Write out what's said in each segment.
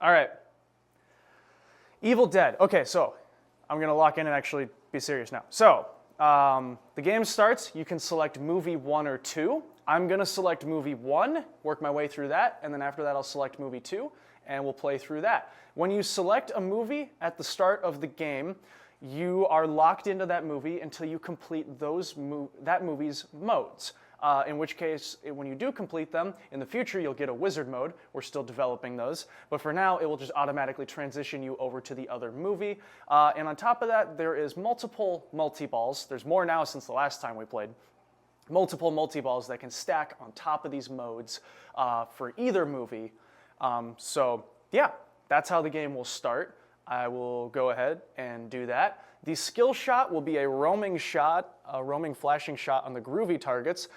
All right. Evil Dead. Okay, so I'm going to lock in and actually be serious now. So the game starts. You can select movie 1 or 2. I'm going to select movie 1, work my way through that, and then after that I'll select movie 2, and we'll play through that. When you select a movie at the start of the game, you are locked into that movie until you complete that movie's modes. In which case, when you do complete them, in the future you'll get a wizard mode. We're still developing those. But for now, it will just automatically transition you over to the other movie. And on top of that, there is multiple multi-balls. There's more now since the last time we played. Multiple multi-balls that can stack on top of these modes for either movie. So yeah, that's how the game will start. I will go ahead and do that. The skill shot will be a roaming shot, a roaming flashing shot on the groovy targets.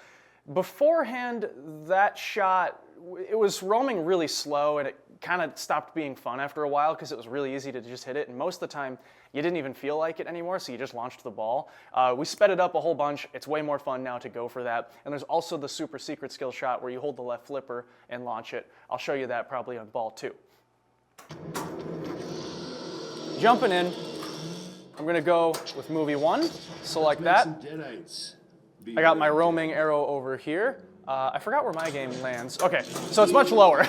Beforehand, that shot, it was roaming really slow and it kind of stopped being fun after a while because it was really easy to just hit it, and most of the time you didn't even feel like it anymore, so you just launched the ball. We sped it up a whole bunch. It's way more fun now to go for that. And there's also the super secret skill shot where you hold the left flipper and launch it. I'll show you that probably on ball 2. Jumping in, I'm going to go with movie 1, select that. I got my roaming arrow over here. I forgot where my game lands. Okay, so it's much lower.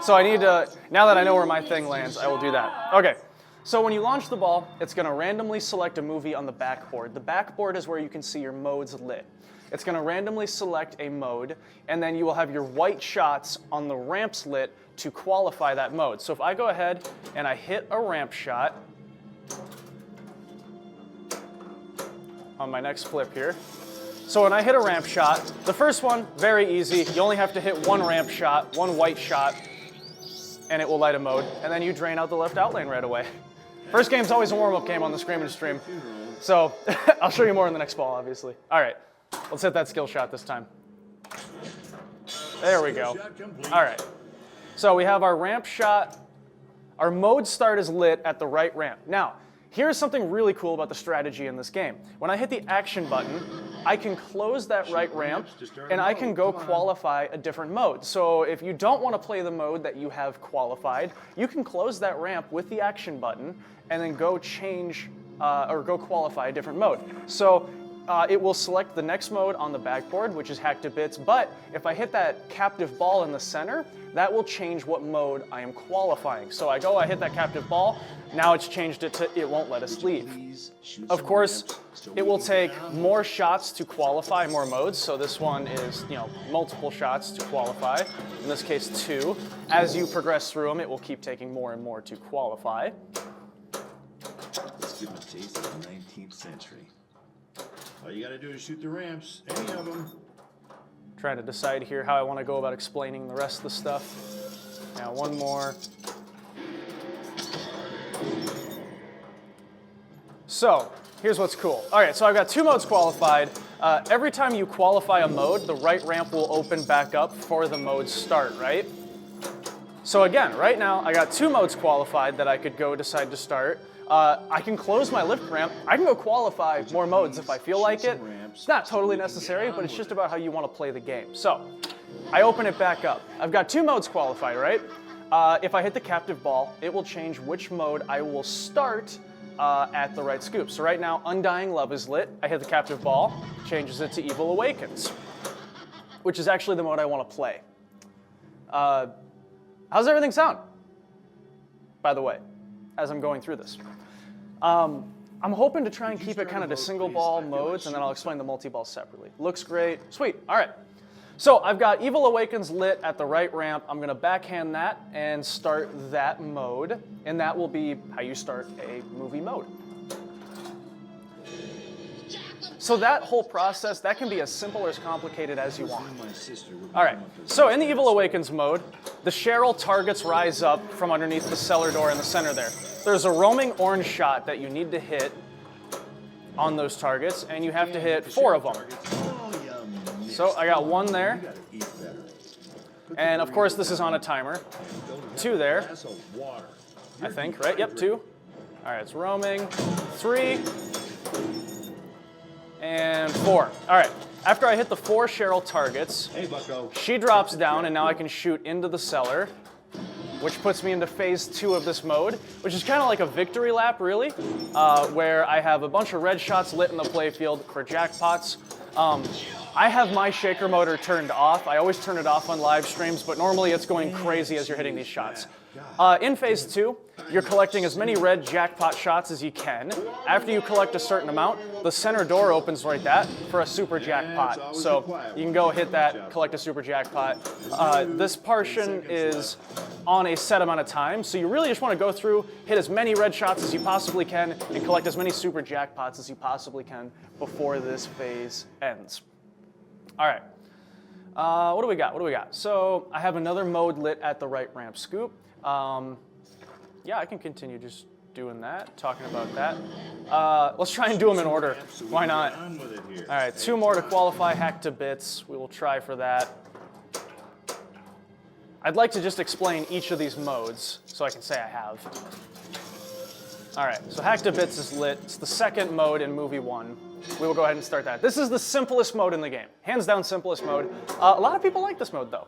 So I need to, now that I know where my thing lands, I will do that. Okay, so when you launch the ball, it's going to randomly select a movie on the backboard. The backboard is where you can see your modes lit. It's going to randomly select a mode, and then you will have your white shots on the ramps lit to qualify that mode. So if I go ahead and I hit a ramp shot on my next flip here. So when I hit a ramp shot, the first one, very easy. You only have to hit one ramp shot, one white shot, and it will light a mode. And then you drain out the left out lane right away. First game's always a warm-up game on the Scream and Stream. So I'll show you more in the next ball, obviously. All right, let's hit that skill shot this time. There we go. All right. So we have our ramp shot. Our mode start is lit at the right ramp. Now, here's something really cool about the strategy in this game. When I hit the action button, I can close that right ramp and I can go qualify a different mode. So if you don't want to play the mode that you have qualified, you can close that ramp with the action button and then go change or go qualify a different mode. So it will select the next mode on the backboard, which is hacked to bits, but if I hit that captive ball in the center, that will change what mode I am qualifying. So I hit that captive ball, now it's changed it to it won't let us leave. Of course, it will take more shots to qualify more modes, so this one is, multiple shots to qualify, in this case 2. As you progress through them, it will keep taking more and more to qualify. Let's give them a taste of the 19th century. All you gotta do is shoot the ramps, any of them. Trying to decide here how I want to go about explaining the rest of the stuff. Now one more. So here's what's cool. All right, so I've got 2 modes qualified. Every time you qualify a mode, the right ramp will open back up for the mode start, right? So again, right now I got 2 modes qualified that I could go decide to start. I can close my lift ramp. I can go qualify more modes if I feel like it. It's not totally necessary, but it's just about how you want to play the game. So I open it back up. I've got 2 modes qualified, right? If I hit the captive ball, it will change which mode I will start at the right scoop. So right now, Undying Love is lit. I hit the captive ball, changes it to Evil Awakens, which is actually the mode I want to play. How's everything sound, by the way, as I'm going through this? I'm hoping to try and keep it kind of to single ball modes, and then I'll explain the multi-ball separately. Looks great. Sweet. All right. So I've got Evil Awakens lit at the right ramp. I'm going to backhand that and start that mode, and that will be how you start a movie mode. So that whole process, that can be as simple or as complicated as you want. All right, so in the Evil Awakens mode, the Cheryl targets rise up from underneath the cellar door in the center there. There's a roaming orange shot that you need to hit on those targets, and you have to hit 4 of them. So I got 1 there, and of course this is on a timer. 2 there, I think, right? Yep, 2. All right, it's roaming. 3. And 4. All right, after I hit the 4 Cheryl targets, she drops down, and now I can shoot into the cellar. which puts me into phase 2 of this mode, which is kind of like a victory lap, really, where I have a bunch of red shots lit in the playfield for jackpots. I have my shaker motor turned off. I always turn it off on live streams, but normally it's going crazy as you're hitting these shots. In phase 2, you're collecting as many red jackpot shots as you can. After you collect a certain amount, the center door opens like that for a super jackpot. So you can go hit that, collect a super jackpot. This portion is on a set amount of time, so you really just want to go through, hit as many red shots as you possibly can, and collect as many super jackpots as you possibly can before this phase ends. All right, what do we got? So I have another mode lit at the right ramp scoop. Yeah, I can continue just doing that, talking about that. Let's try and do them in order. Why not? All right, 2 more to qualify, hack to bits. We will try for that. I'd like to just explain each of these modes so I can say I have. All right, so hack to bits is lit. It's the second mode in movie 1. We will go ahead and start that. This is the simplest mode in the game. Hands down simplest mode. A lot of people like this mode though.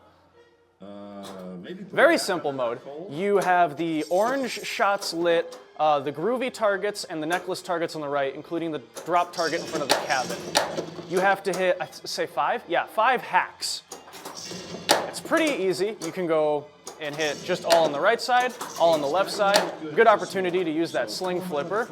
Very simple mode. You have the orange shots lit, the groovy targets, and the necklace targets on the right, including the drop target in front of the cabin. You have to hit, say 5? Yeah, 5 hacks. It's pretty easy. You can go and hit just all on the right side, all on the left side. Good opportunity to use that sling flipper.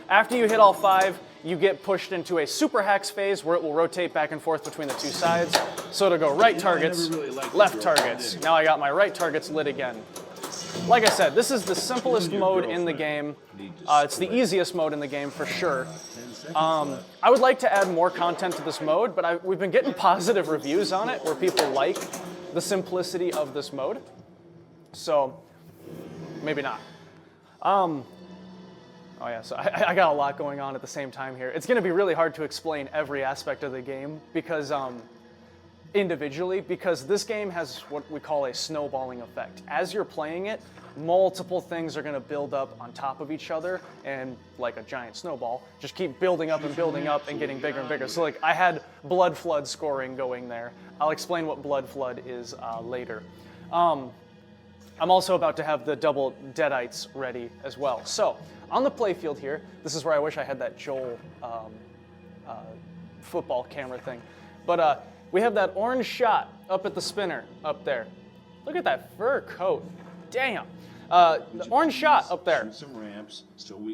After you hit all 5, you get pushed into a super hacks phase where it will rotate back and forth between the 2 sides. So it'll go right targets, left targets. Now I got my right targets lit again. Like I said, this is the simplest mode in the game. It's the easiest mode in the game for sure. I would like to add more content to this mode, but we've been getting positive reviews on it where people like the simplicity of this mode. So maybe not. Oh yeah, so I got a lot going on at the same time here. It's going to be really hard to explain every aspect of the game because individually, because this game has what we call a snowballing effect. As you're playing it, multiple things are going to build up on top of each other and like a giant snowball, just keep building up and getting bigger and bigger. So like I had blood flood scoring going there. I'll explain what blood flood is later. I'm also about to have the double Deadites ready as well. So on the playfield here, this is where I wish I had that Joel football camera thing. But we have that orange shot up at the spinner up there. Look at that fur coat. Damn. The orange shot up there.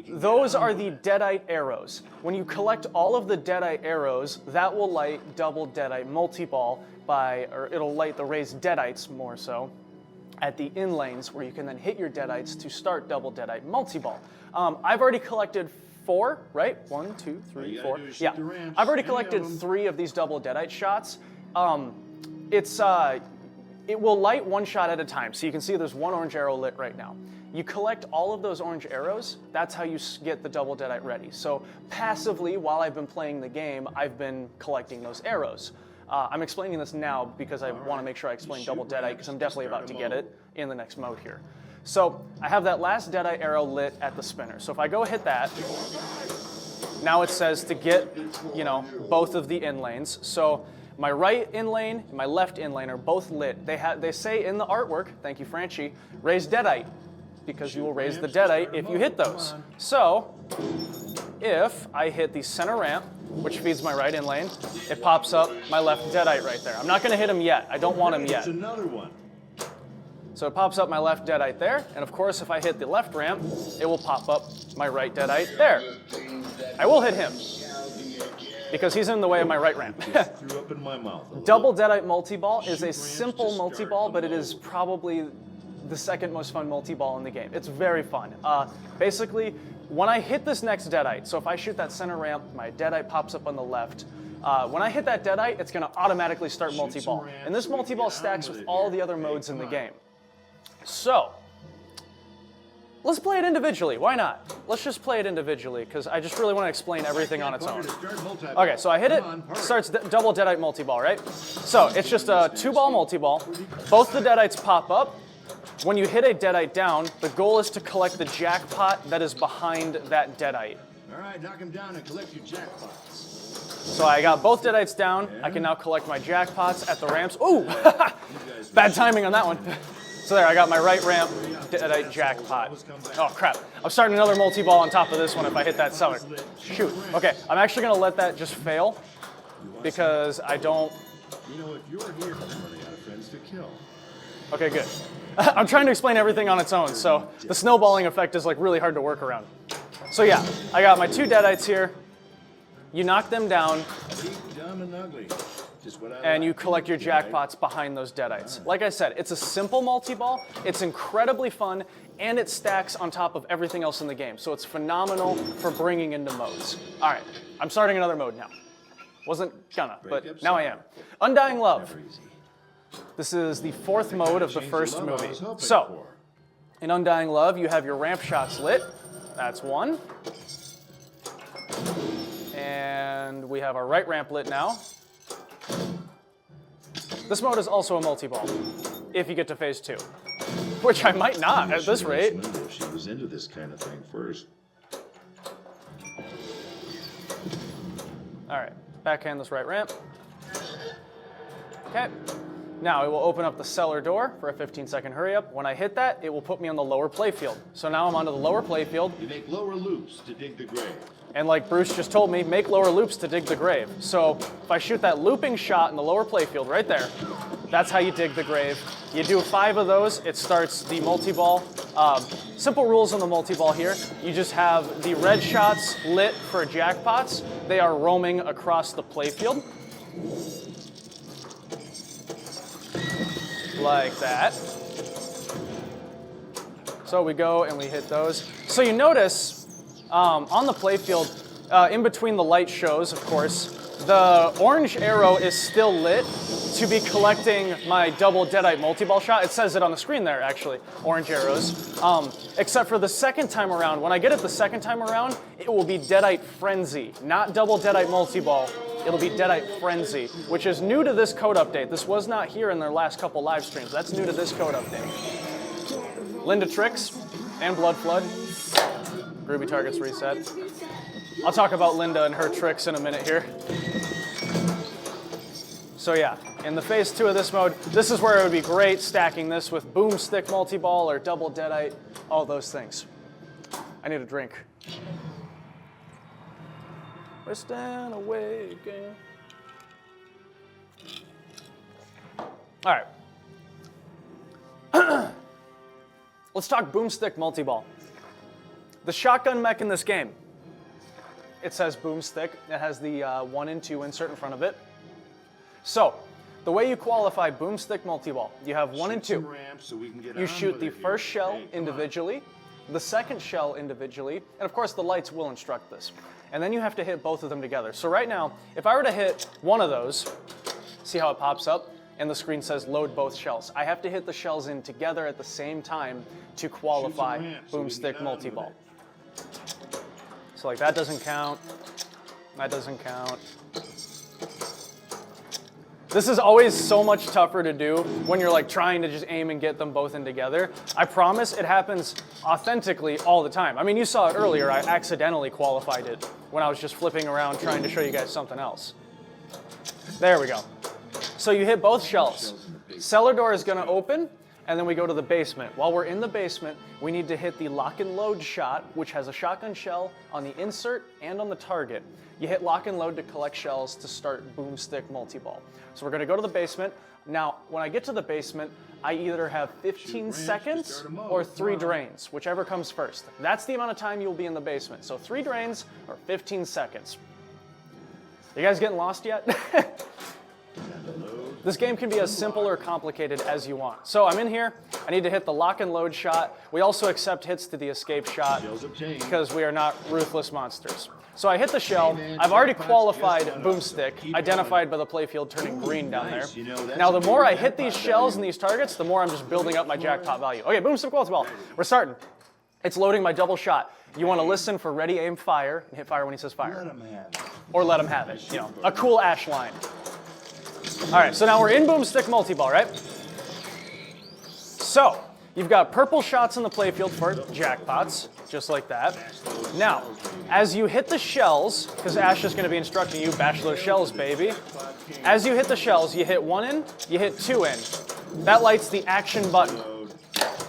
Those are the Deadite arrows. When you collect all of the Deadite arrows, that will light double Deadite multi-ball or it'll light the raised Deadites more so at the in lanes where you can then hit your Deadites to start double Deadite multi-ball. I've already collected 4, right? 1, 2, 3, 4. Yeah, I've already collected 3 of these double Deadite shots. It will light 1 shot at a time. So you can see there's 1 orange arrow lit right now. You collect all of those orange arrows, that's how you get the double Deadite ready. So passively, while I've been playing the game, I've been collecting those arrows. I'm explaining this now because I want to make sure I explain double Deadite because I'm definitely about to get it in the next mode here. So I have that last Deadite arrow lit at the spinner. So if I go hit that, now it says to get, both of the in lanes. So my right in lane and my left in lane are both lit. They say in the artwork, thank you Franchi, raise Deadite, because you will raise the Deadite if you hit those. So if I hit the center ramp, which feeds my right in lane, it pops up my left Deadite right there. I'm not going to hit him yet. I don't want him yet. Another one. So it pops up my left Deadite there, and of course if I hit the left ramp, it will pop up my right Deadite there. I will hit him, because he's in the way of my right ramp. Threw up in my mouth. Double Deadite multi-ball is a simple multi-ball, but it is probably the second most fun multi-ball in the game. It's very fun. Basically, when I hit this next Deadite, so if I shoot that center ramp, my Deadite pops up on the left. When I hit that Deadite, it's going to automatically start multi-ball. And this multi-ball stacks with all the other modes in the game. So, let's play it individually. Why not? Let's just play it individually, because I just really want to explain everything on its own. Okay, so I hit it, starts double Deadite multi-ball, right? So, it's just a 2-ball multi-ball. Both the Deadites pop up. When you hit a Deadite down, the goal is to collect the jackpot that is behind that Deadite. All right, knock him down and collect your jackpots. So I got both Deadites down. I can now collect my jackpots at the ramps. Ooh! Bad timing on that one. So there, I got my right ramp, Deadite jackpot. Oh crap, I'm starting another multi-ball on top of this one if I hit that cellar. Shoot, okay, I'm actually gonna let that just fail because I don't... You know, if you're here, I'm running out of friends to kill. Okay, good. I'm trying to explain everything on its own, so the snowballing effect is like really hard to work around. So yeah, I got my 2 Deadites here. You knock them down, Dumb and ugly. Just what I and you like. collect your jackpots behind those Deadites. Like I said, it's a simple multi-ball, it's incredibly fun, and it stacks on top of everything else in the game. So it's phenomenal for bringing into modes. All right, I'm starting another mode now. Wasn't gonna, but now I am. Undying Love. Never easy. This is the 4th mode of the Change first love I movie. was hoping So, for. in Undying Love, you have your ramp shots lit. That's 1. And we have our right ramp lit now. This mode is also a multi-ball, if you get to phase 2. Which I might not at this rate. Linda, she was into this kind of thing first. All right, backhand this right ramp. Okay. Now it will open up the cellar door for a 15-second hurry up. When I hit that, it will put me on the lower playfield. So now I'm onto the lower playfield. You make lower loops to dig the grave. And like Bruce just told me, make lower loops to dig the grave. So if I shoot that looping shot in the lower playfield right there, that's how you dig the grave. You do 5 of those, it starts the multi-ball. Simple rules on the multi-ball here. You just have the red shots lit for jackpots. They are roaming across the playfield. Like that. So we go and we hit those. So you notice on the playfield, in between the light shows, of course, the orange arrow is still lit to be collecting my double Deadite multi-ball shot. It says it on the screen there, actually, orange arrows. Except for the second time around. When I get it the second time around, it will be Deadite Frenzy, not double Deadite multi-ball. It'll be Deadite Frenzy, which is new to this code update. This was not here in their last couple live streams. That's new to this code update. Linda Tricks and Blood Flood. Groovy targets reset. I'll talk about Linda and her tricks in a minute here. So yeah, in the phase 2 of this mode, this is where it would be great stacking this with Boomstick multi-ball or double Deadite, all those things. I need a drink. Rest and awaken. All right. Let's talk Boomstick multi-ball. The shotgun mech in this game, it says Boomstick. It has the 1 and 2 insert in front of it. So, the way you qualify Boomstick multi-ball, you have 1 and 2. You shoot the first shell individually, the second shell individually, and of course the lights will instruct this. And then you have to hit both of them together. So right now, if I were to hit one of those, see how it pops up? And the screen says load both shells. I have to hit the shells in together at the same time to qualify Boomstick multi-ball. So like that doesn't count, that doesn't count. This is always so much tougher to do when you're like trying to just aim and get them both in together. I promise it happens authentically all the time. I mean, you saw it earlier, I accidentally qualified it when I was just flipping around trying to show you guys something else. There we go. So you hit both shells. Cellar door is gonna open, and then we go to the basement. While we're in the basement, we need to hit the lock and load shot, which has a shotgun shell on the insert and on the target. You hit lock and load to collect shells to start Boomstick multi-ball. So we're gonna go to the basement. Now, when I get to the basement, I either have 15 seconds or 3 drains, whichever comes first. That's the amount of time you'll be in the basement. So 3 drains or 15 seconds. You guys getting lost yet? This game can be as simple or complicated as you want. So I'm in here, I need to hit the lock and load shot. We also accept hits to the escape shot because we are not ruthless monsters. So I hit the shell, I've already qualified Boomstick, identified by the playfield turning green down there. Now the more I hit these shells and these targets, the more I'm just building up my jackpot value. Okay, Boomstick multi-ball, we're starting. It's loading my double shot. You want to listen for ready, aim, fire, and hit fire when he says fire. Let him have it. Or let him have it, you know, a cool Ash line. All right, so now we're in Boomstick multi-ball, right? So, you've got purple shots in the playfield for jackpots, just like that. Now, as you hit the shells, because Ash is going to be instructing you, bash those shells, baby. As you hit the shells, you hit 1 in, you hit 2 in. That lights the action button.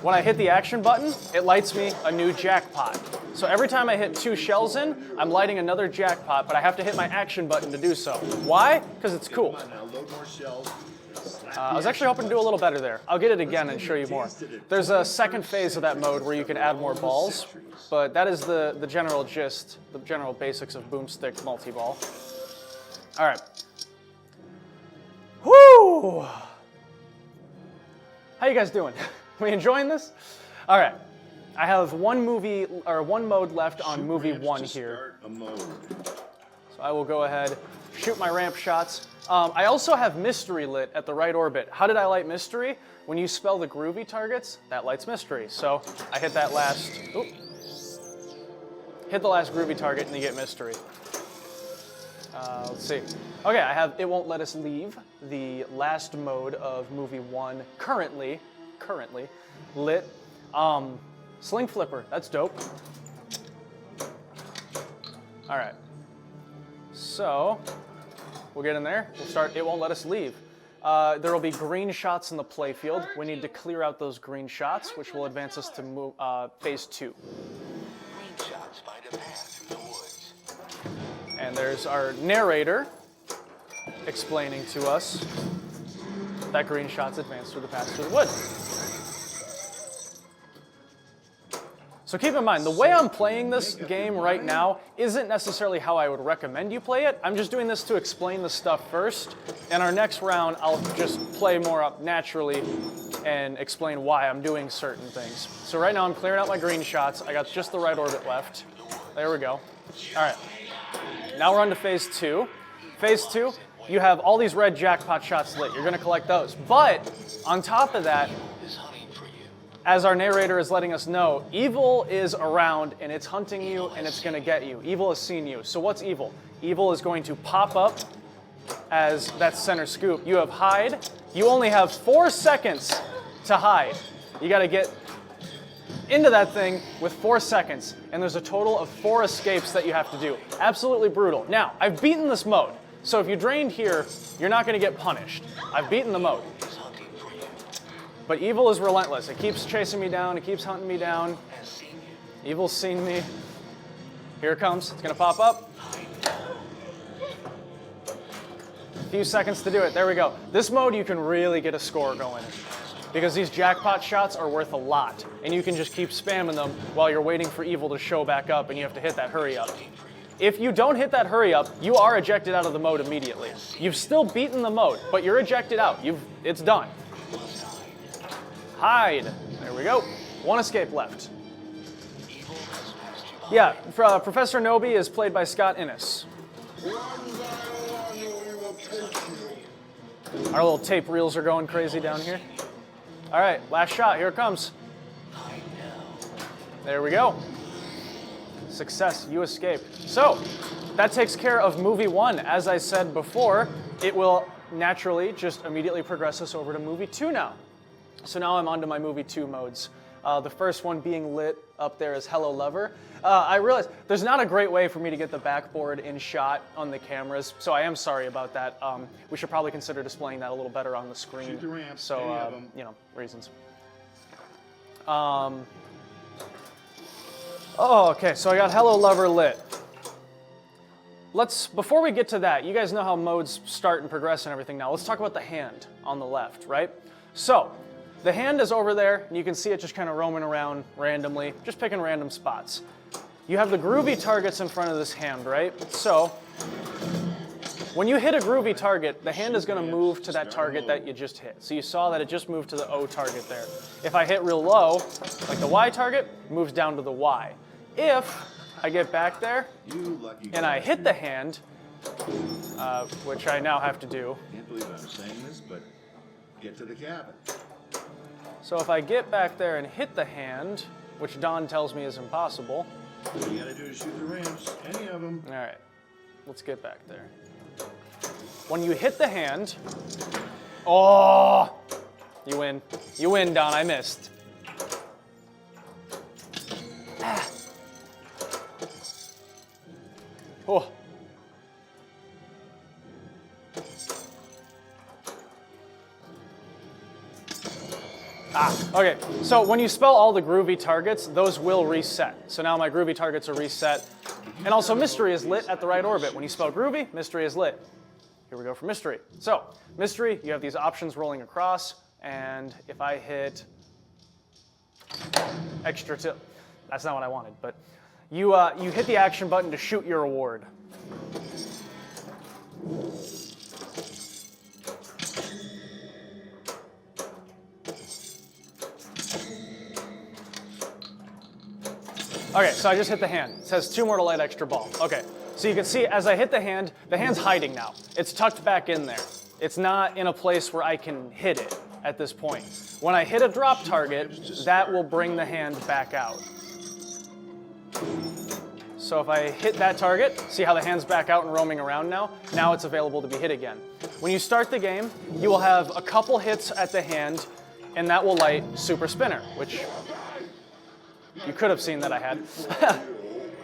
when I hit the action button, it lights me a new jackpot. So every time I hit 2 shells in, I'm lighting another jackpot, but I have to hit my action button to do so. Why? Because it's cool. Come on now, load more shells. I was actually hoping to do a little better there. I'll get it again and show you more. There's a second phase of that mode where you can add more balls, but that is the general gist, the general basics of Boomstick multi-ball. All right. Woo! How you guys doing? We enjoying this? All right. I have one mode left on movie 1 here. So I will go ahead, shoot my ramp shots. I also have mystery lit at the right orbit. How did I light mystery? When you spell the groovy targets, that lights mystery. So I hit that last, hit the last groovy target and you get mystery. Let's see. Okay, I have It Won't Let Us Leave, the last mode of movie 1, currently lit. Sling flipper, that's dope. All right. So we'll get in there. We'll start It Won't Let Us Leave. There will be green shots in the playfield. We need to clear out those green shots, which will advance us to phase 2. Green shots find a path through the woods. And there's our narrator explaining to us that green shots advance through the path through the wood. So keep in mind, the way I'm playing this game right now isn't necessarily how I would recommend you play it. I'm just doing this to explain the stuff first. And our next round, I'll just play more up naturally and explain why I'm doing certain things. So right now I'm clearing out my green shots. I got just the right orbit left. There we go. All right. Now we're on to phase 2. Phase 2, you have all these red jackpot shots lit. You're going to collect those. But on top of that, as our narrator is letting us know, evil is around and it's hunting you and it's going to get you. Evil has seen you. So what's evil? Evil is going to pop up as that center scoop. You have hide. You only have 4 seconds to hide. You got to get into that thing with 4 seconds. And there's a total of 4 escapes that you have to do. Absolutely brutal. Now, I've beaten this mode. So if you drained here, you're not going to get punished. I've beaten the mode. But evil is relentless. It keeps chasing me down. It keeps hunting me down. Evil's seen me. Here it comes. It's going to pop up. A few seconds to do it. There we go. This mode, you can really get a score going because these jackpot shots are worth a lot. And you can just keep spamming them while you're waiting for evil to show back up and you have to hit that hurry up. If you don't hit that hurry up, you are ejected out of the mode immediately. You've still beaten the mode, but you're ejected out. It's done. Hide. There we go. 1 escape left. Yeah, Professor Nobi is played by Scott Innes. Our little tape reels are going crazy down here. All right, last shot. Here it comes. There we go. Success. You escape. So that takes care of movie 1. As I said before, it will naturally just immediately progress us over to movie 2 now. So now I'm on to my movie 2 modes. The first one being lit up there is Hello Lover. I realized there's not a great way for me to get the backboard in shot on the cameras, so I am sorry about that. We should probably consider displaying that a little better on the screen. Shoot the ramps, So, you know, reasons. Oh, okay, so I got Hello Lover lit. Before we get to that, you guys know how modes start and progress and everything now. Let's talk about the hand on the left, right? So, the hand is over there, and you can see it just kind of roaming around randomly, just picking random spots. You have the groovy targets in front of this hand, right? So, when you hit a groovy target, the hand is going to move to that target that you just hit. So you saw that it just moved to the O target there. If I hit real low, like the Y target, it moves down to the Y. If I get back there, and I hit the hand, which I now have to do. Can't believe I'm saying this, but get to the cabin. So if I get back there and hit the hand, which Don tells me is impossible. All you gotta do is shoot the ramps, any of them. All right, let's get back there. When you hit the hand, oh, you win. You win, Don, I missed. Oh. Ah. Okay, so when you spell all the groovy targets, those will reset. So now my groovy targets are reset. And also mystery is lit at the right orbit. When you spell groovy, mystery is lit. Here we go for mystery. So mystery, you have these options rolling across, and if I hit extra tip, that's not what I wanted, but you hit the action button to shoot your award. Okay, so I just hit the hand. It says 2 more to light extra ball. Okay, so you can see as I hit the hand's hiding now. It's tucked back in there. It's not in a place where I can hit it at this point. When I hit a drop target, that will bring the hand back out. So if I hit that target, see how the hand's back out and roaming around now? Now it's available to be hit again. When you start the game, you will have a couple hits at the hand, and that will light Super Spinner, which you could have seen that I had.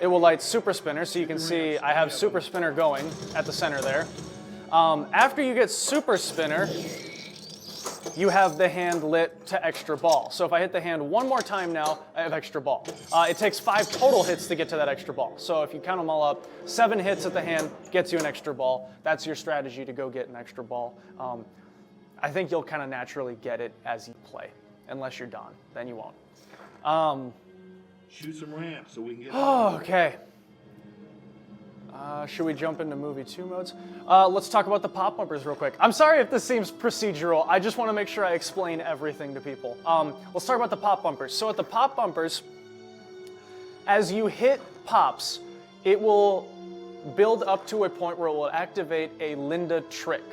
It will light Super Spinner, so you can see I have Super Spinner going at the center there. After you get Super Spinner, you have the hand lit to extra ball. So if I hit the hand one more time now, I have extra ball. It takes 5 total hits to get to that extra ball. So if you count them all up, 7 hits at the hand gets you an extra ball. That's your strategy to go get an extra ball. I think you'll kind of naturally get it as you play, unless you're Don, then you won't. Shoot some ramps so we can get. Okay. Should we jump into movie 2 modes? Let's talk about the pop bumpers real quick. I'm sorry if this seems procedural. I just want to make sure I explain everything to people. Let's talk about the pop bumpers. So at the pop bumpers, as you hit pops, it will build up to a point where it will activate a Linda trick,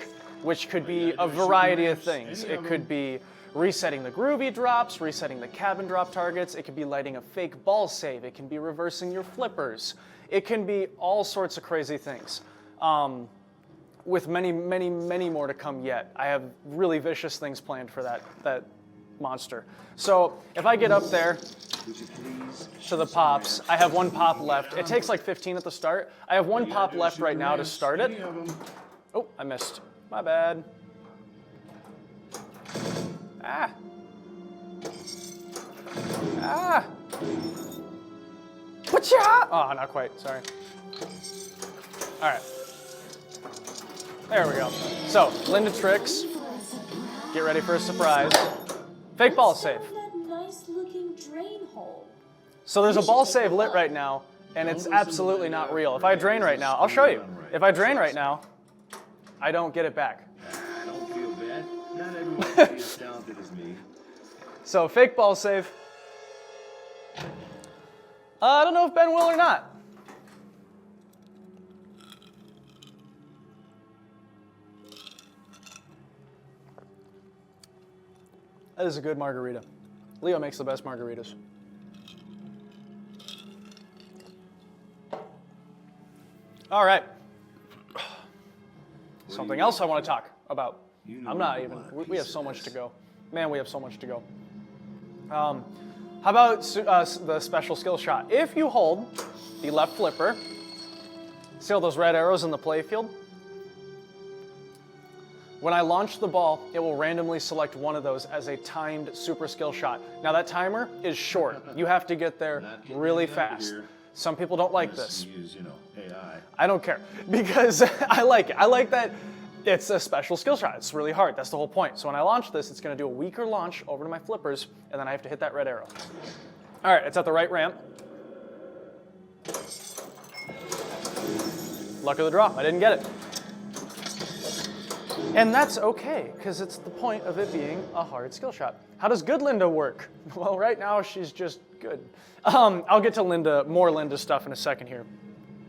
which could be a variety of things. It could be resetting the groovy drops, resetting the cabin drop targets. It could be lighting a fake ball save. It can be reversing your flippers. It can be all sorts of crazy things, with many, many, many more to come yet. I have really vicious things planned for that monster. So if I get up there to the pops, I have 1 pop left. It takes like 15 at the start. I have 1 pop left right now to start it. Oh, I missed. My bad. Ah. Ah. Whatcha? Oh, not quite. Sorry. All right. There we go. So, Linda tricks. Get ready for a surprise. Fake ball save. So there's a ball save lit right now, and it's absolutely not real. If I drain right now, I'll show you. If I drain right now, I don't get it back. Don't feel bad. Not everyone can be as talented as me. So fake ball save. I don't know if Ben will or not. That is a good margarita. Leo makes the best margaritas. All right. Something else I want to talk about. I'm not even, we have so much to go. Man, we have so much to go. How about the special skill shot? If you hold the left flipper, see all those red arrows in the playfield? When I launch the ball, it will randomly select one of those as a timed super skill shot. Now that timer is short. You have to get there really fast. Some people don't like this. Use, AI. I don't care because I like it. I like that it's a special skill shot. It's really hard. That's the whole point. So when I launch this, it's going to do a weaker launch over to my flippers, and then I have to hit that red arrow. All right, it's at the right ramp. Luck of the draw. I didn't get it. And that's okay, because it's the point of it being a hard skill shot. How does good Linda work? Well, right now she's just good. I'll get to more Linda stuff in a second here.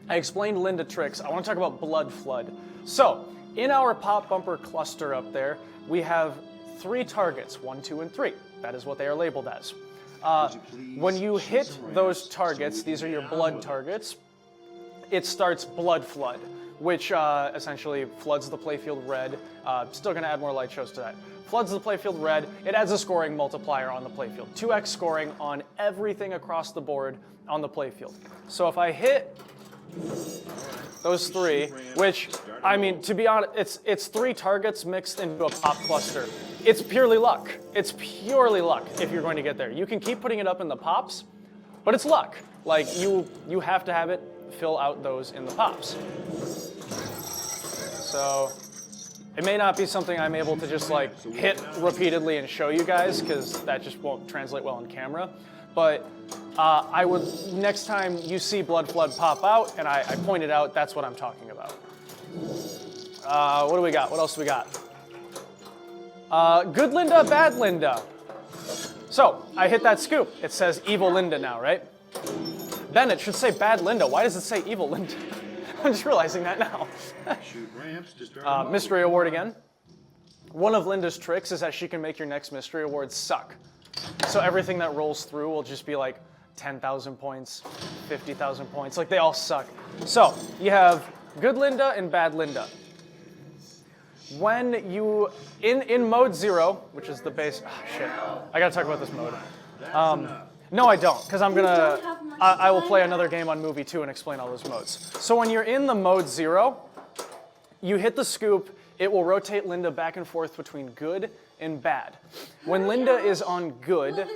I explained Linda tricks. I want to talk about blood flood. So, in our pop bumper cluster up there, we have 3 targets, 1, 2, and 3. That is what they are labeled as. When you hit those targets, these are your blood targets, it starts blood flood, which essentially floods the playfield red. Still going to add more light shows to that. Floods the playfield red. It adds a scoring multiplier on the playfield. 2x scoring on everything across the board on the playfield. So if I hit those 3, which, I mean, to be honest, it's 3 targets mixed into a pop cluster. It's purely luck. It's purely luck if you're going to get there. You can keep putting it up in the pops, but it's luck. Like, you have to have it fill out those in the pops. So it may not be something I'm able to just like hit repeatedly and show you guys, because that just won't translate well on camera. But I would, next time you see Blood Flood pop out and I point it out, that's what I'm talking about. What do we got? What else do we got? Good Linda, bad Linda. So I hit that scoop. It says evil Linda now, right? Ben, it should say bad Linda. Why does it say evil Linda? I'm just realizing that now. Shoot ramps to start Mystery award again. One of Linda's tricks is that she can make your next mystery award suck. So everything that rolls through will just be like 10,000 points, 50,000 points. Like, they all suck. So you have good Linda and bad Linda. When you, in mode 0, which is the base, shit, I gotta talk about this mode. No, I don't, because I will play another game on Movie 2 and explain all those modes. So when you're in the mode 0, you hit the scoop, it will rotate Linda back and forth between good and bad. When Linda is on good,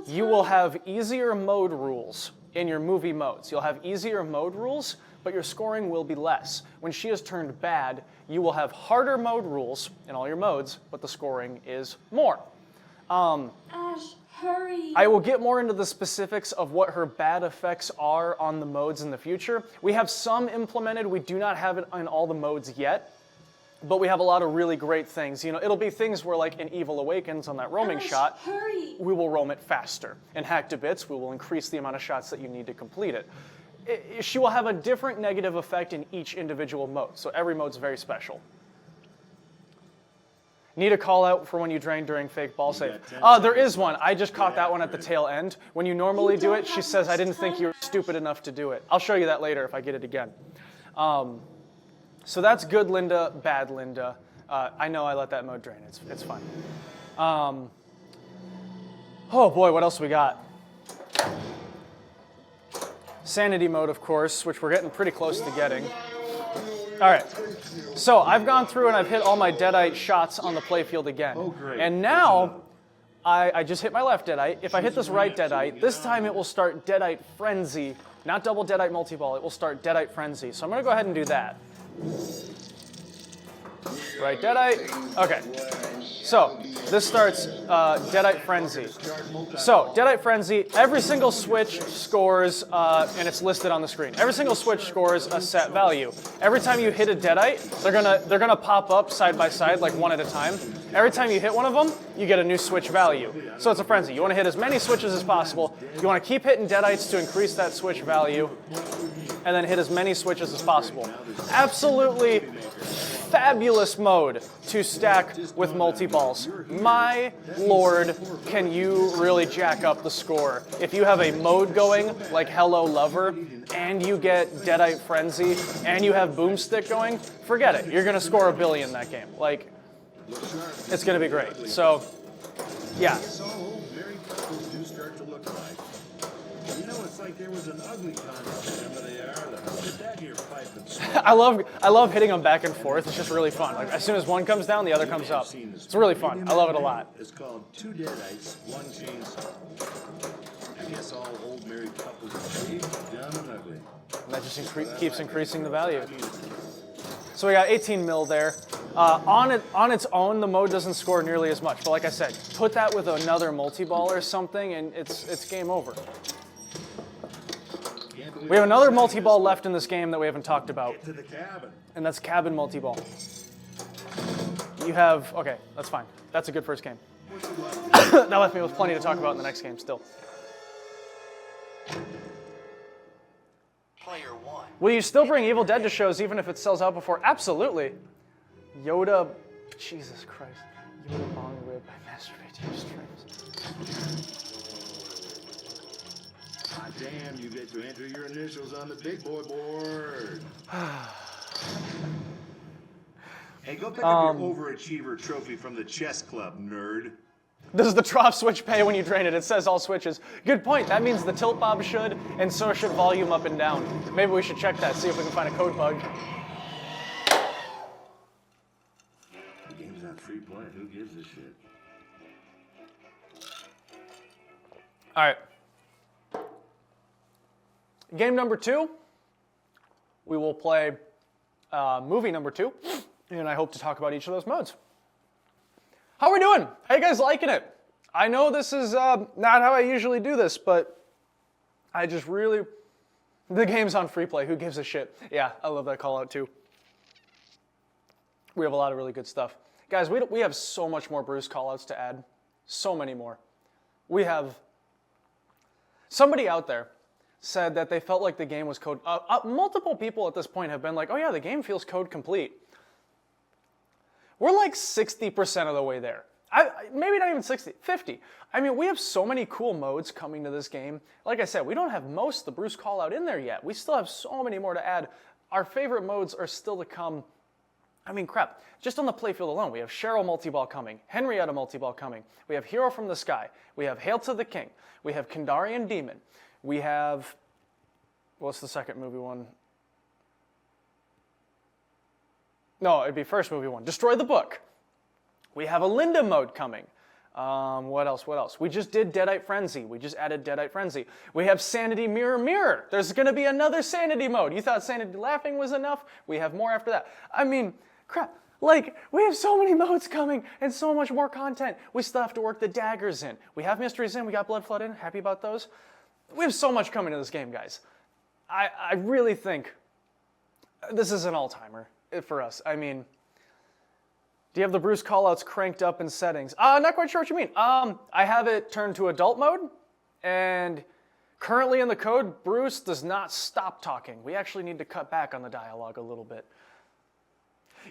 you will have easier mode rules in your movie modes. You'll have easier mode rules, but your scoring will be less. When she has turned bad, you will have harder mode rules in all your modes, but the scoring is more. Ash, hurry. I will get more into the specifics of what her bad effects are on the modes in the future. We have some implemented. We do not have it in all the modes yet, but we have a lot of really great things. You know, it'll be things where, like in Evil Awakens on that roaming Ash, shot, hurry. we will roam it faster. In Hack to Bits, we will increase the amount of shots that you need to complete it. She will have a different negative effect in each individual mode, so every mode's very special. Need a call out for when you drain during fake ball save. There is one. I just caught that one at the tail end. When you normally do it, she says, I didn't think you were stupid enough to do it. I'll show you that later if I get it again. So that's good Linda, bad Linda. I know I let that mode drain. It's fine. Oh boy, what else we got? Sanity mode, of course, which we're getting pretty close to getting. All right, so I've gone through and I've hit all my Deadite shots on the playfield again. Oh, great. And now, I just hit my left Deadite. If I hit this right Deadite, this time it will start Deadite Frenzy, not double Deadite multiball. It will start Deadite Frenzy. So I'm gonna go ahead and do that. Right Deadite, okay. So this starts Deadite Frenzy. So Deadite Frenzy, every single switch scores, and it's listed on the screen. Every single switch scores a set value. Every time you hit a Deadite, they're gonna pop up side by side, like one at a time. Every time you hit one of them, you get a new switch value. So it's a frenzy. You want to hit as many switches as possible. You want to keep hitting Deadites to increase that switch value, and then hit as many switches as possible. Absolutely fabulous mode to stack with multi-balls. My lord, can you really jack up the score. If you have a mode going like Hello Lover, and you get Deadite Frenzy, and you have Boomstick going, forget it. You're gonna score a billion that game. Like, it's gonna be great. So, yeah. So married couples do start to look alike. You know, it's like there was an ugly contest. Remember they are? Get that here, pipe and smoke. I love hitting them back and forth. It's just really fun. Like, as soon as one comes down, the other comes up. It's really fun. I love it a lot. It's called Two Deadites, One Chainsaw. I guess all old married couples are big, dumb, and ugly. And that just keeps increasing the value. So we got 18 mil there. On its own, the mode doesn't score nearly as much. But like I said, put that with another multi-ball or something, and it's game over. We have another multi-ball left in this game that we haven't talked about, To the cabin. and that's cabin multi-ball. You have, okay, that's fine. That's a good first game. That left me with plenty to talk about in the next game still. Player 1. Will you still bring Evil Dead to shows even if it sells out before? Absolutely. Yoda, Jesus Christ. Yoda bong rib, I masturbate to your streams. Ah, damn, you get to enter your initials on the big boy board. Hey, go pick up your overachiever trophy from the chess club, nerd. Does the trough switch pay when you drain it? It says all switches. Good point. That means the tilt bob should, and so should volume up and down. Maybe we should check that, see if we can find a code bug. The game's not free play. Who gives a shit? All right. Game number 2, we will play movie number 2, and I hope to talk about each of those modes. How are we doing? How you guys liking it? I know this is not how I usually do this, but I just really... The game's on free play. Who gives a shit? Yeah, I love that call out too. We have a lot of really good stuff. Guys, we have so much more Bruce callouts to add. So many more. We have... Somebody out there said that they felt like the game was code... multiple people at this point have been like, oh yeah, the game feels code complete. We're like 60% of the way there. Maybe not even 60, 50. I mean, we have so many cool modes coming to this game. Like I said, we don't have most of the Bruce callout in there yet. We still have so many more to add. Our favorite modes are still to come. I mean, crap. Just on the playfield alone, we have Cheryl multiball coming, Henrietta multiball coming. We have Hero from the Sky. We have Hail to the King. We have Kandarian Demon. We have, what's the second movie one? No, it'd be first movie one. Destroy the Book. We have a Linda mode coming. What else? We just did Deadite Frenzy. We just added Deadite Frenzy. We have Sanity Mirror Mirror. There's going to be another Sanity mode. You thought Sanity Laughing was enough? We have more after that. I mean, crap. Like, we have so many modes coming and so much more content. We still have to work the daggers in. We have Mysteries in. We got Blood Flood in. Happy about those. We have so much coming to this game, guys. I really think this is an all-timer for us. I mean... Do you have the Bruce callouts cranked up in settings? Not quite sure what you mean. I have it turned to adult mode, and currently in the code, Bruce does not stop talking. We actually need to cut back on the dialogue a little bit.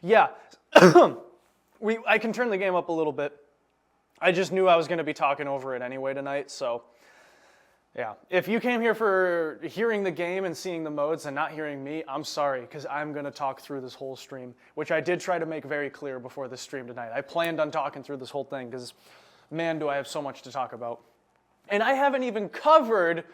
Yeah, I can turn the game up a little bit. I just knew I was going to be talking over it anyway tonight, so... Yeah, if you came here for hearing the game and seeing the modes and not hearing me, I'm sorry, because I'm going to talk through this whole stream, which I did try to make very clear before this stream tonight. I planned on talking through this whole thing, because, man, do I have so much to talk about. And I haven't even covered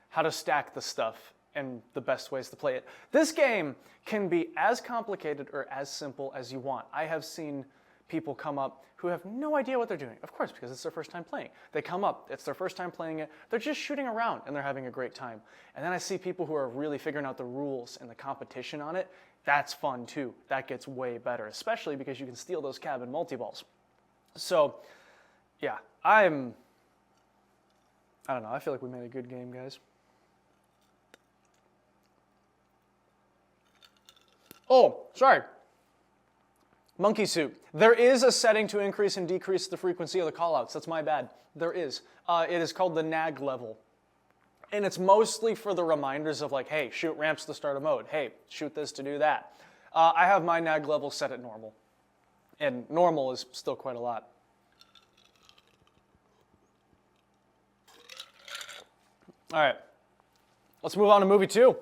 how to stack the stuff and the best ways to play it. This game can be as complicated or as simple as you want. I have seen people come up who have no idea what they're doing. Of course, because it's their first time playing. They come up, it's their first time playing it, they're just shooting around and they're having a great time. And then I see people who are really figuring out the rules and the competition on it. That's fun too. That gets way better, especially because you can steal those cabin multi-balls. So, yeah, I don't know, I feel like we made a good game, guys. Oh, sorry. Monkey Suit. There is a setting to increase and decrease the frequency of the callouts. That's my bad. There is. It is called the nag level. And it's mostly for the reminders of like, hey, shoot ramps to start a mode. Hey, shoot this to do that. I have my nag level set at normal. And normal is still quite a lot. All right. Let's move on to movie 2.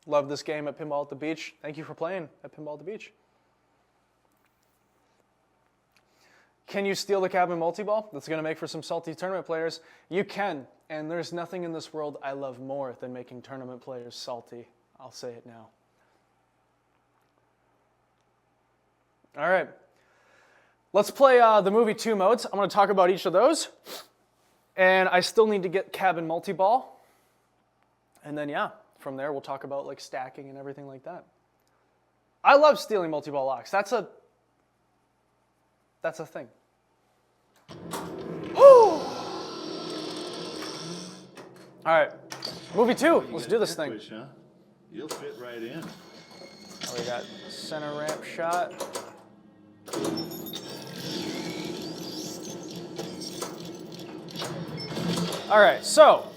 Love this game at Pinball at the Beach. Thank you for playing at Pinball at the Beach. Can you steal the cabin multi-ball? That's going to make for some salty tournament players. You can, and there's nothing in this world I love more than making tournament players salty. I'll say it now. All right. Let's play the movie 2 modes. I'm going to talk about each of those. And I still need to get cabin multi-ball. And then, yeah. From there, we'll talk about like stacking and everything like that. I love stealing multi-ball locks. That's a thing. All right, movie 2. Let's do this thing. Push, huh? You'll fit right in. Oh, we got center ramp shot. All right, so.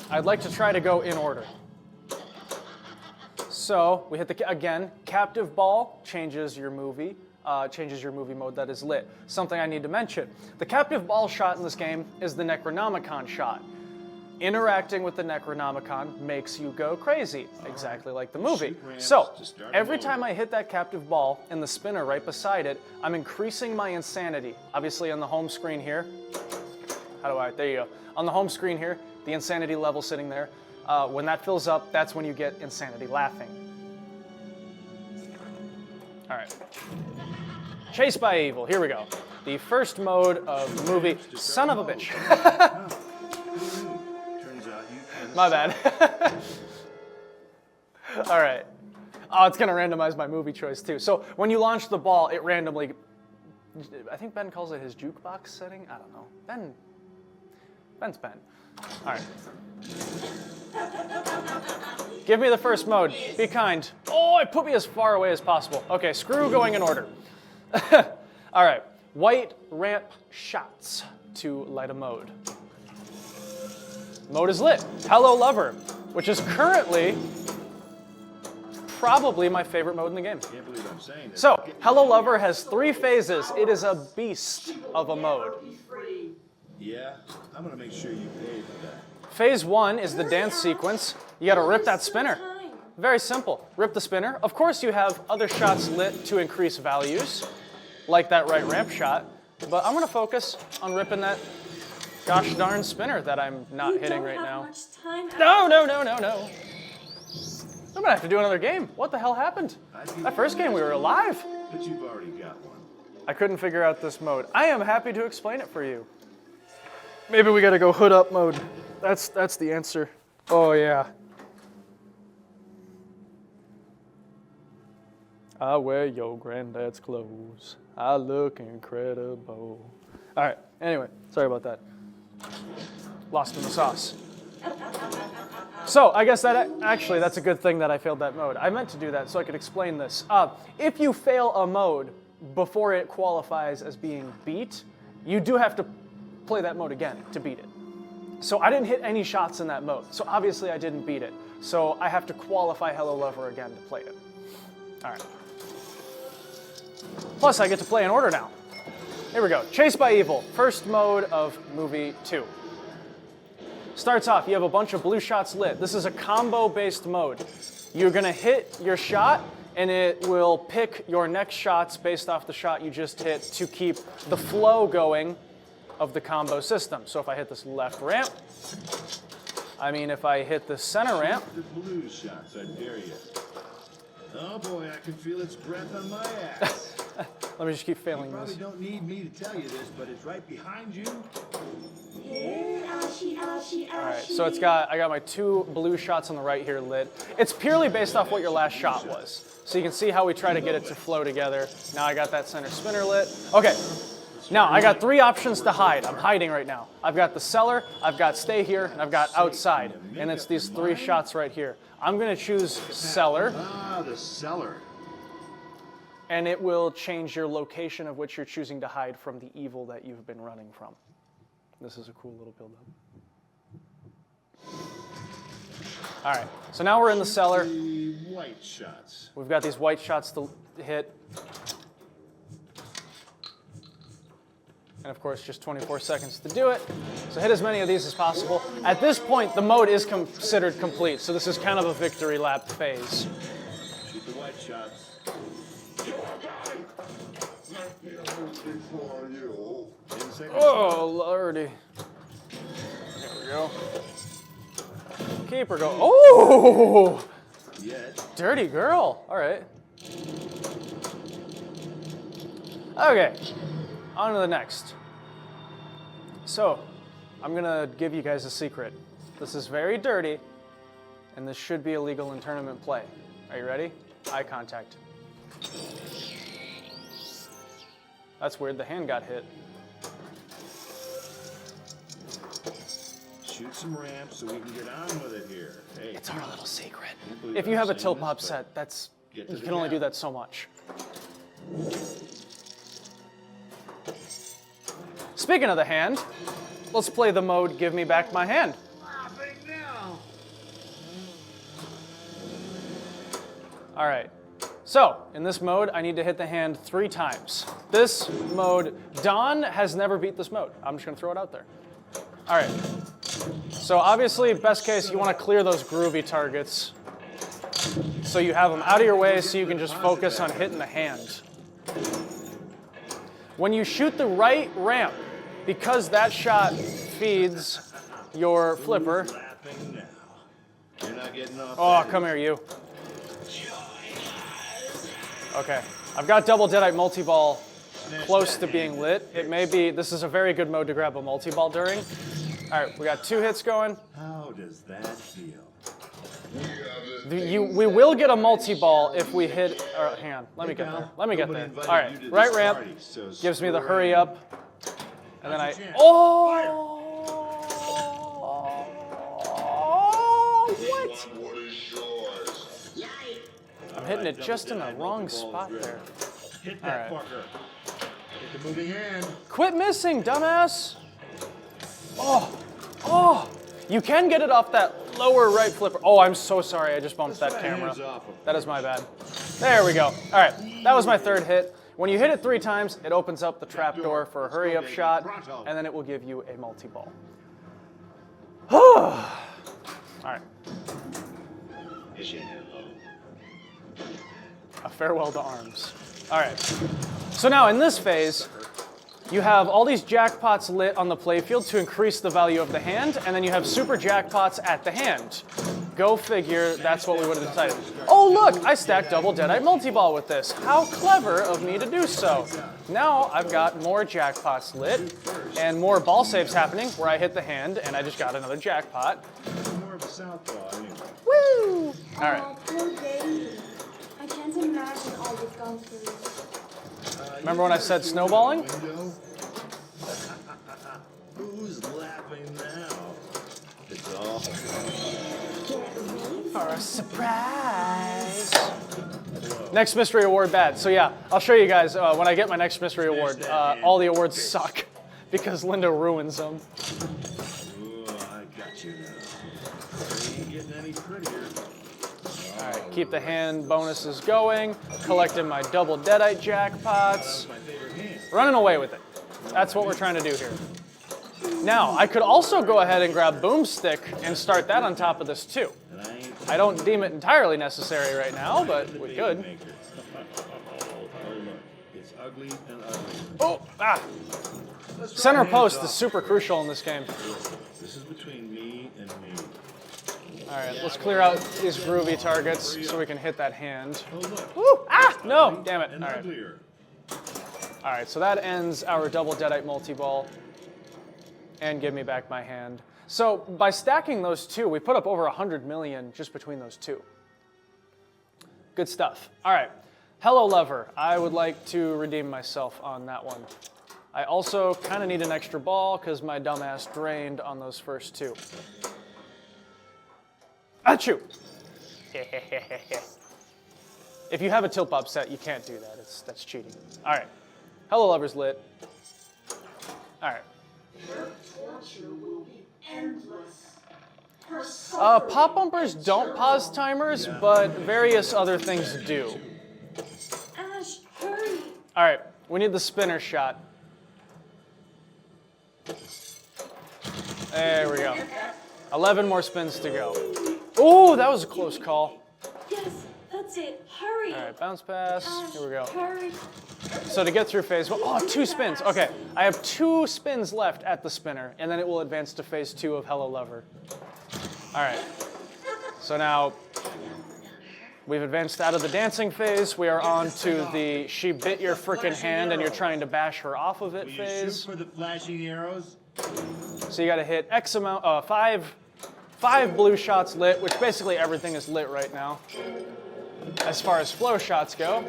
I'd like to try to go in order. So we hit again, captive ball changes your movie mode that is lit. Something I need to mention. The captive ball shot in this game is the Necronomicon shot. Interacting with the Necronomicon makes you go crazy, exactly like the movie. So every time I hit that captive ball and the spinner right beside it, I'm increasing my insanity. Obviously on the home screen here, there you go. On the home screen here, the insanity level sitting there. When that fills up, that's when you get insanity laughing. All right. Chased by Evil. Here we go. The first mode of movie. Son of a bitch. Turns out you can. My bad. All right. Oh, it's going to randomize my movie choice too. So when you launch the ball, it randomly, I think Ben calls it his jukebox setting. I don't know. Ben's Ben. All right. Give me the first mode. Be kind. Oh, it put me as far away as possible. Okay, screw going in order. All right. White ramp shots to light a mode. Mode is lit. Hello Lover, which is currently probably my favorite mode in the game. Can't believe I'm saying this. So, Hello Lover has 3 phases. It is a beast of a mode. Yeah, I'm gonna make sure you pay for that. Phase 1 is the dance sequence. You gotta rip that spinner. Very simple. Rip the spinner. Of course, you have other shots lit to increase values, like that right ramp shot. But I'm gonna focus on ripping that gosh darn spinner that I'm not hitting right now. No. I'm gonna have to do another game. What the hell happened? That first game we were alive. But you've already got one. I couldn't figure out this mode. I am happy to explain it for you. Maybe we gotta go hood up mode. That's the answer. Oh yeah. I wear your granddad's clothes. I look incredible. All right, anyway, sorry about that. Lost in the sauce. So I guess that actually that's a good thing that I failed that mode. I meant to do that so I could explain this. If you fail a mode before it qualifies as being beat, you do have to play that mode again to beat it. So I didn't hit any shots in that mode, so obviously I didn't beat it. So I have to qualify Hello Lover again to play it. All right. Plus I get to play in order now. Here we go. Chased by Evil, first mode of movie 2. Starts off, you have a bunch of blue shots lit. This is a combo-based mode. You're gonna hit your shot, and it will pick your next shots based off the shot you just hit to keep the flow going of the combo system. So if I hit this left ramp, if I hit the center ramp. The blue shots, I dare you. Oh boy, I can feel its breath on my ass. Let me just keep failing You probably this. don't need me to tell you this, but it's right behind you. All right, so I got my 2 blue shots on the right here lit. It's purely based off what your last shot was. So you can see how we try to get it to flow together. Now I got that center spinner lit. Okay, now I got 3 options to hide. I'm hiding right now. I've got the cellar, I've got stay here, and I've got outside. And it's these 3 shots right here. I'm gonna choose cellar. Ah, the cellar. And it will change your location of which you're choosing to hide from the evil that you've been running from. This is a cool little build-up. All right, so now we're in the cellar. The white shots. We've got these white shots to hit. And of course, just 24 seconds to do it. So hit as many of these as possible. At this point, the mode is considered complete, so this is kind of a victory lap phase. Shoot the white shots. Oh, lordy. There we go. Keep her going. Oh! Yet. Dirty girl. All right. Okay. On to the next. So, I'm going to give you guys a secret. This is very dirty, and this should be illegal in tournament play. Are you ready? Eye contact. That's weird. The hand got hit. Shoot some ramps so we can get on with it here. Hey, It's our little secret. If you have a tilt pop set, you can only do that so much. Speaking of the hand, let's play the mode Give Me Back My Hand. All right. So, in this mode, I need to hit the hand 3 times. This mode, Dawn has never beat this mode. I'm just going to throw it out there. All right. So, obviously, best case, you want to clear those groovy targets so you have them out of your way so you can just focus on hitting the hand. When you shoot the right ramp, because that shot feeds your flipper. Laughing now. You're not getting off. Oh, come here, you. Okay, I've got double Deadite multiball close to being lit. It may be, this is a very good mode to grab a multi-ball during. All right, we got 2 hits going. How does that feel? We will get a multi-ball if we hit, hang on, let me get there. Let me get there. All right, right ramp gives me the hurry up. And then what? I'm hitting it just in the wrong spot there. Hit that fucker. Hit the moving hand. Quit missing, dumbass. Oh, you can get it off that lower right flipper. Oh, I'm so sorry, I just bumped that camera. That is my bad. There we go. All right, that was my 3rd hit. When you hit it 3 times, it opens up the trap door for a hurry up shot, and then it will give you a multi-ball. All right. A farewell to arms. All right. So now in this phase, you have all these jackpots lit on the playfield to increase the value of the hand, and then you have super jackpots at the hand. Go figure, that's what we would have decided. Oh look, I stacked double Deadite multi-ball with this. How clever of me to do so. Now I've got more jackpots lit, and more ball saves happening where I hit the hand, and I just got another jackpot. More of a southpaw anyway. Woo! All right. Oh, poor baby. I can't imagine all you've gone through. Remember when I said snowballing? Who's laughing now? It's all. For a surprise. Next mystery award bad. So yeah, I'll show you guys when I get my next mystery award. All the awards suck because Linda ruins them. Ooh, I got you now. They ain't getting any prettier. All right, keep the hand bonuses going. Collecting my double Deadite jackpots. My favorite hand. Running away with it. That's what we're trying to do here. Now, I could also go ahead and grab Boomstick and start that on top of this too. I don't deem it entirely necessary right now, but we could. It's ugly and ugly. Oh, Center post is super crucial in this game. This is between me and me. All right, let's clear out these groovy targets so we can hit that hand. Oh look. Woo! No, damn it. And All right. uglier. All right, so that ends our double Deadite multi-ball. And give me back my hand. So by stacking those 2, we put up over 100 million just between those 2. Good stuff. All right, Hello Lever. I would like to redeem myself on that one. I also kind of need an extra ball because my dumbass drained on those first 2. Achoo! If you have a tilt bob set, you can't do that. That's cheating. All right, Hello Lever's lit. All right. Her torture will be endless. Her Pop bumpers don't pause timers, but various other things do. Ash, hurry. All right, we need the spinner shot. There we go. 11 more spins to go. Ooh, that was a close call. Yes, that's it. Hurry. All right, bounce pass. Ash, Here we go. hurry. So to get through phase 1, oh, 2 spins. Okay, I have 2 spins left at the spinner, and then it will advance to phase 2 of Hello Lever. All right, so now we've advanced out of the dancing phase. We are on to the she bit your frickin' hand and you're trying to bash her off of it Will you phase. shoot for the flashing arrows? So you gotta hit X amount, 5 blue shots lit, which basically everything is lit right now, as far as flow shots go.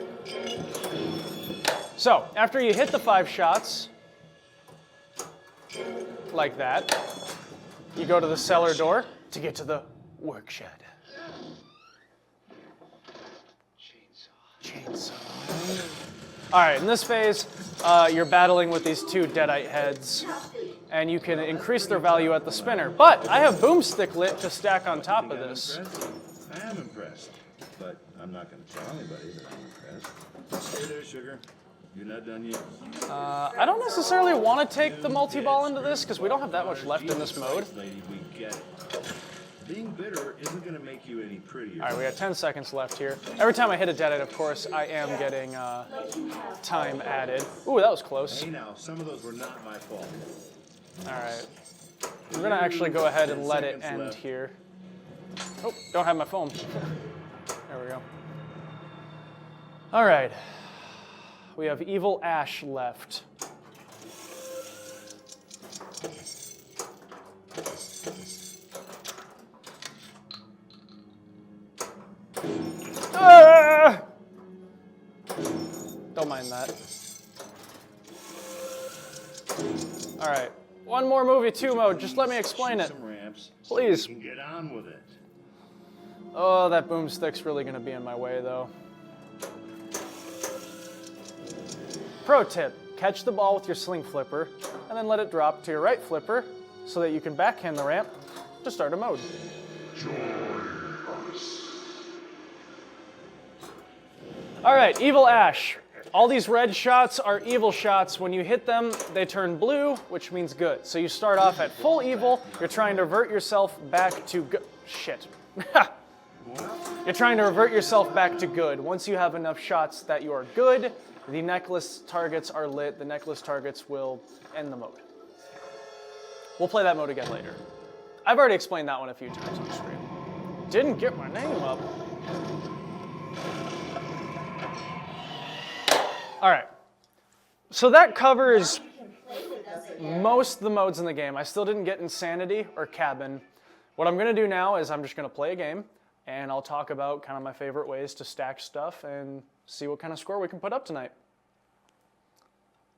So, after you hit the 5 shots, like that, you go to the cellar door to get to the work shed. Chainsaw. All right, in this phase, you're battling with these 2 Deadite heads, and you can increase their value at the spinner. But I have Boomstick lit to stack on top of this. I am impressed, but I'm not going to tell anybody that I'm impressed. Stay there, sugar. You're not done yet. I don't necessarily want to take the multi-ball into this because we don't have that much left in this mode. Lady, we get it. Being bitter isn't going to make you any prettier. All right, we got 10 seconds left here. Every time I hit a Deadite, of course, I am getting time added. Ooh, that was close. Hey now, some of those were not my fault. All right. I'm going to actually go ahead and let it end here. Oh, don't have my phone. There we go. All right. We have Evil Ash left. Ah! Don't mind that. All right, one more movie 2 mode. Just let me explain it. Some ramps, Please. So we can get on with it. Oh, that boomstick's really gonna be in my way though. Pro tip, catch the ball with your sling flipper and then let it drop to your right flipper so that you can backhand the ramp to start a mode. All right, Evil Ash. All these red shots are evil shots. When you hit them, they turn blue, which means good. So you start off at full evil. You're trying to revert yourself back to good. Shit. You're trying to revert yourself back to good. Once you have enough shots that you are good, the necklace targets are lit. The necklace targets will end the mode. We'll play that mode again later. I've already explained that one a few times on stream. Didn't get my name up. All right. So that covers most of the modes in the game. I still didn't get Insanity or Cabin. What I'm going to do now is I'm just going to play a game, and I'll talk about kind of my favorite ways to stack stuff and see what kind of score we can put up tonight.